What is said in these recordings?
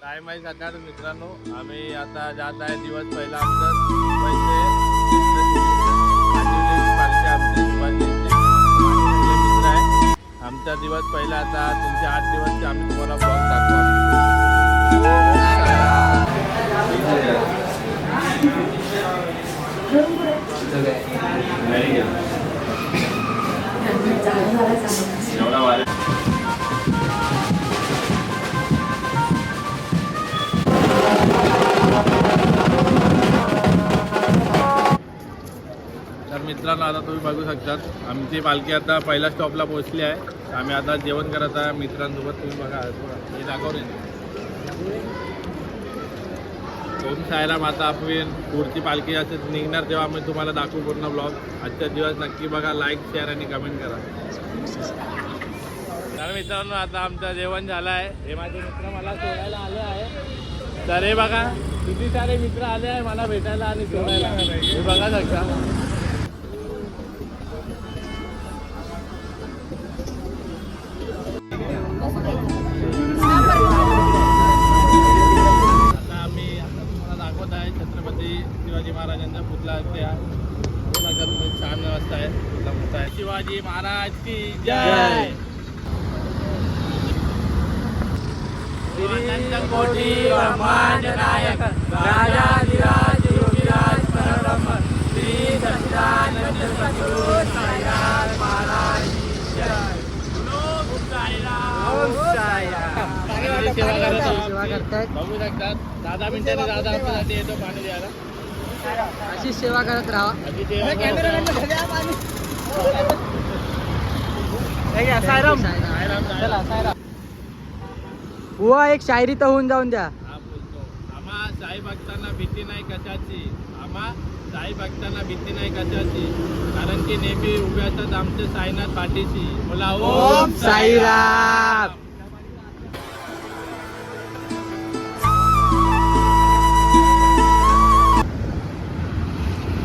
Time आहे सकाळ मित्रांनो. आम्ही आता जात आहे दिवस पहिला आमचं पैसे पालखी आमचे शिवाजीचे मित्र आहे. आमचा दिवस पहिला आता तुमचे 8 दिवसचे आम्ही तुम्हाला ब्लॉग दाखवू. तर मित्रांनो आता तुम्ही बघू शकतात आमची पालखी आता पहिल्या स्टॉपला पोहोचली आहे. आम्ही आता जेवण करत आहे मित्रांसोबत. तुम्ही बघा हे दाखवले ओम साईराम. आता आपण पुढची पालखी असं निघणार तेव्हा आम्ही तुम्हाला दाखवू पूर्ण ब्लॉग. आजचा दिवस नक्की बघा, लाईक शेअर आणि कमेंट करा. तर मित्रांनो आता आमचं जेवण झालं आहे. हे माझे मित्र मला सोडायला आले आहे. तर हे बघा किती सारे मित्र आले आहे मला भेटायला आणि सोडायला. हे बघा शकता. शिवाजी महाराजांचा पुतळा त्या तुम्ही छान रस्ता आहे, पुतळा मोठा आहे. शिवाजी महाराज की जय. कोटी ब्रह्मांड नायक राजाधिराज योगीराज परब्रह्म श्री सच्चिदानंद सद्गुरु साईनाथ महाराज की जय. सेवा करतात. बघू शकतात 10 मिनिटांनी दादा आमच्यासाठी येतो पाणी द्यायला. अशी सेवा करत राहा. हुआ एक शायरी तर होऊन जाऊन द्या. हा बोलतो. आम्हा साई भक्तांना भीती नाही कशाची. आम्हा साई भक्तांना भीती नाही कशाची, कारण की नेहमी उभे असतात आमचे साईनाथ पाठीशी. बोला ओम साईराम.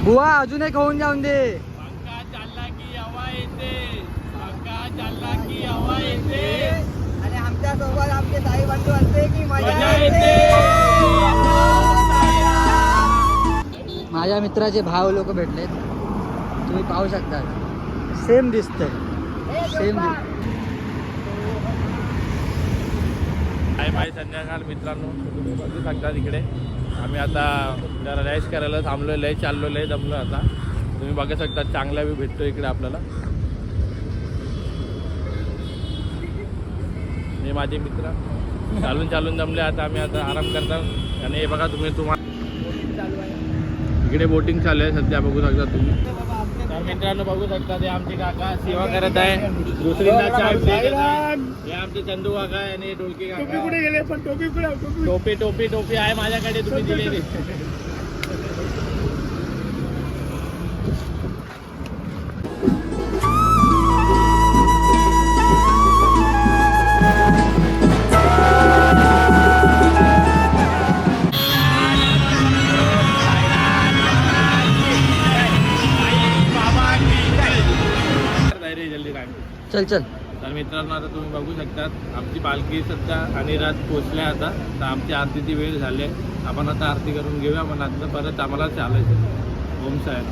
बुवा अजून एक होऊन जाऊन दे. पंखा चालला की हवा येते, पंखा चालला की हवा येते आणि आमच्या सोबत आमचे साई बंधू असते की मजा येते. माझ्या मित्राचे भाव लोक भेटलेत, तुम्ही पाहू शकता. सेम दिसतंय, सेम. काय बाय संध्याकाळ मित्रांनो. तुम्ही बघू शकता तिकडे आम्ही आता जरा रेस्ट करायला थांबलो. लय चाललो, लय जमलो. आता तुम्ही बघू शकता चांगला व्यू भेटतो इकडे आपल्याला. हे माझे मित्र चालून चालून जमले. आता आम्ही आता आराम करतात. आणि हे बघा तुम्हाला इकडे बोटिंग चालू आहे सध्या, बघू शकता तुम्ही. तर मित्रांनो बघू शकता ते आमचे काका सेवा करत आहे. दुसरींदा हे आमचे चंदू काका आहे आणि डोलकी काका. कुठे गेले पण टोपी आहे माझ्याकडे, तुम्ही दिलेली. चल चल. तर मित्रांनो आता तुम्ही बघू शकतात आमची पालखी सध्या आणि रात पोचल्या. आता तर आमची आरतीची वेळ झाली आहे. आपण आता आरती करून घेऊया. पण आता परत आम्हाला चालायचं. ओम साहेब.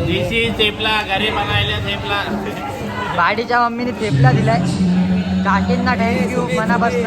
देशी थेपला घरी बनायला थेपला. बाडीच्या मम्मीने थेपला दिलाय. काकींना थँक्यू मनापासून.